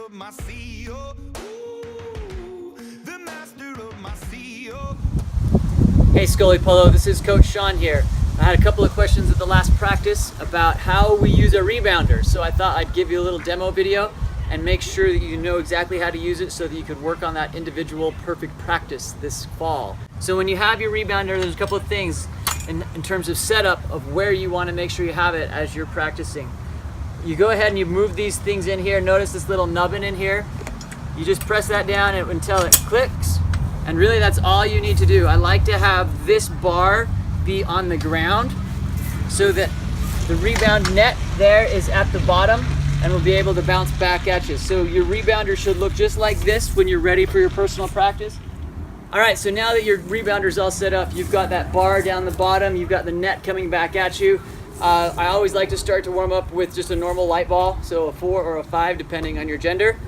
of my CEO. Ooh, the master of my CEO. Hey Scully Polo, this is Coach Sean here. I had a couple of questions at the last practice about how we use a rebounder, so I thought I'd give you a little demo video and make sure that you know exactly how to use it so that you could work on that individual perfect practice this fall. So when you have your rebounder, there's a couple of things in terms of setup of where you want to make sure you have it as you're practicing. You go ahead and you move these things in here. Notice this little nubbin in here. You just press that down until it clicks, and really that's all you need to do. I like to have this bar be on the ground so that the rebound net there is at the bottom and will be able to bounce back at you. So your rebounder should look just like this when you're ready for your personal practice. All right, so now that your rebounder's all set up, you've got that bar down the bottom, you've got the net coming back at you. I always like to start to warm up with just a normal light ball, so a 4 or a 5 depending on your gender.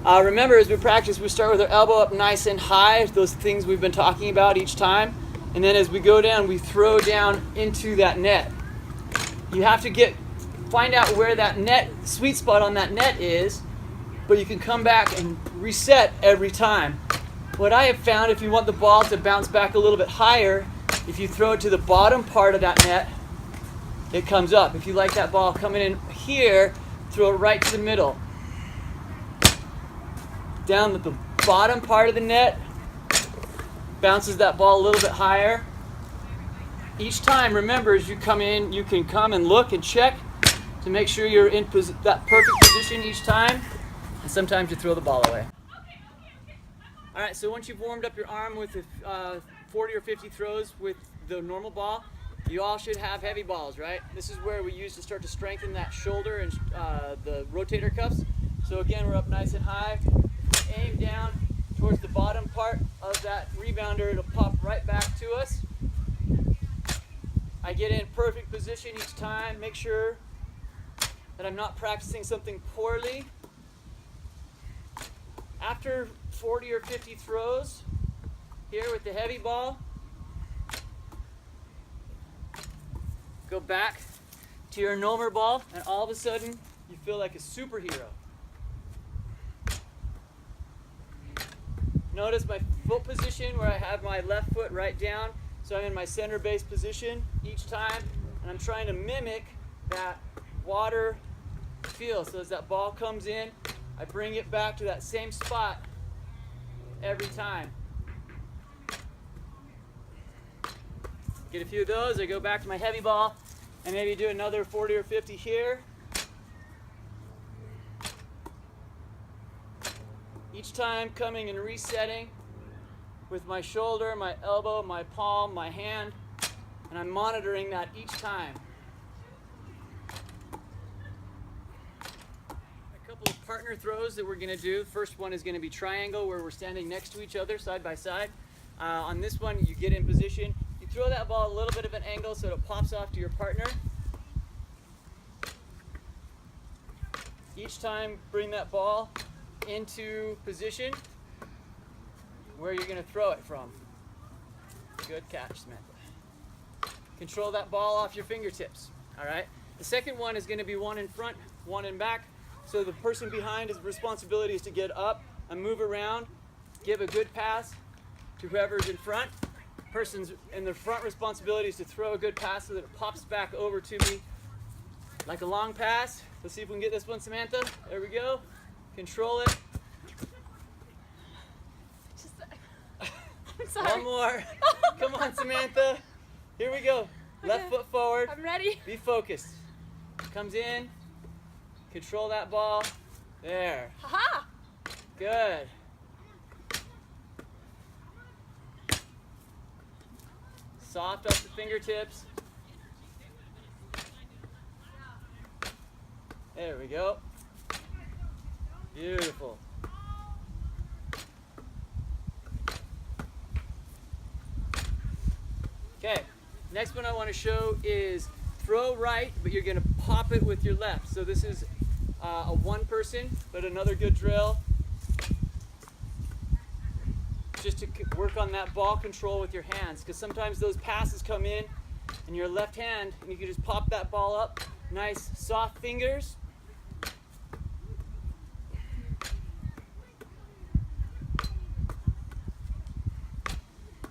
Remember, as we practice, we start with our elbow up nice and high, those things we've been talking about each time. And then as we go down, we throw down into that net. You have to find out where that net, sweet spot on that net is, but you can come back and reset every time. What I have found, if you want the ball to bounce back a little bit higher, if you throw it to the bottom part of that net, it comes up. If you like that ball coming in here, throw it right to the middle. Down at the bottom part of the net, bounces that ball a little bit higher. Each time, remember, as you come in, you can come and look and check to make sure you're in that perfect position each time, and sometimes you throw the ball away. All right, so once you've warmed up your arm with 40 or 50 throws with the normal ball, you all should have heavy balls, right? This is where we use to start to strengthen that shoulder and the rotator cuffs. So again, we're up nice and high. Aim down towards the bottom part of that rebounder. It'll pop right back to us. I get in perfect position each time. Make sure that I'm not practicing something poorly. After 40 or 50 throws here with the heavy ball, go back to your normal ball, and all of a sudden you feel like a superhero. Notice my foot position where I have my left foot right down, so I'm in my center base position each time, and I'm trying to mimic that water feel. So as that ball comes in, I bring it back to that same spot every time. Get a few of those, I go back to my heavy ball, and maybe do another 40 or 50 here. Each time coming and resetting with my shoulder, my elbow, my palm, my hand, and I'm monitoring that each time. A couple of partner throws that we're going to do. First one is going to be triangle, where we're standing next to each other side by side. On this one, you get in position. You throw that ball a little bit of an angle so it pops off to your partner. Each time, bring that ball into position where you're going to throw it from. Good catch, Samantha. Control that ball off your fingertips. All right. The second one is going to be one in front, one in back. So the person behind, his responsibility is to get up and move around, give a good pass to whoever's in front. Person's in the front responsibility is to throw a good pass so that it pops back over to me like a long pass. Let's see if we can get this one, Samantha. There we go. Control it. I'm sorry. One more. Come on, Samantha. Here we go. Okay. Left foot forward. I'm ready. Be focused. Comes in. Control that ball. There. Haha. Good. Soft off the fingertips. There we go. Beautiful. Okay, next one I want to show is throw right, but you're going to pop it with your left. So this is a one person, but another good drill. Just to work on that ball control with your hands, because sometimes those passes come in and your left hand, and you can just pop that ball up. Nice soft fingers.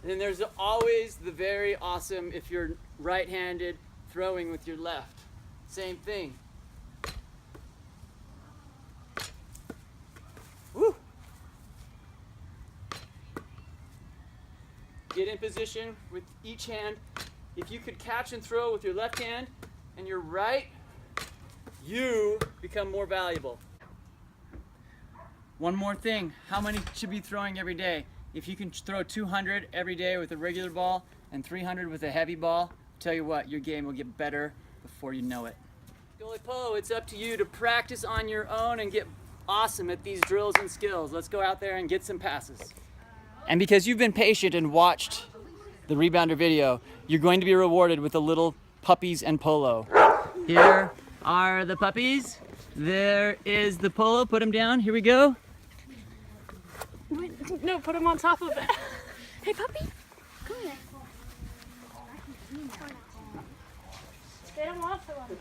And then there's always the very awesome, if you're right-handed, throwing with your left. Same thing. Woo! Get in position with each hand. If you could catch and throw with your left hand and your right, you become more valuable. One more thing, how many should be throwing every day? If you can throw 200 every day with a regular ball and 300 with a heavy ball, I'll tell you what, your game will get better before you know it. Goalie Polo, it's up to you to practice on your own and get awesome at these drills and skills. Let's go out there and get some passes. And because you've been patient and watched the rebounder video, you're going to be rewarded with a little puppies and polo. Here are the puppies. There is the polo. Put them down. Here we go. No, put him on top of it. Hey, puppy, come here. They don't want to.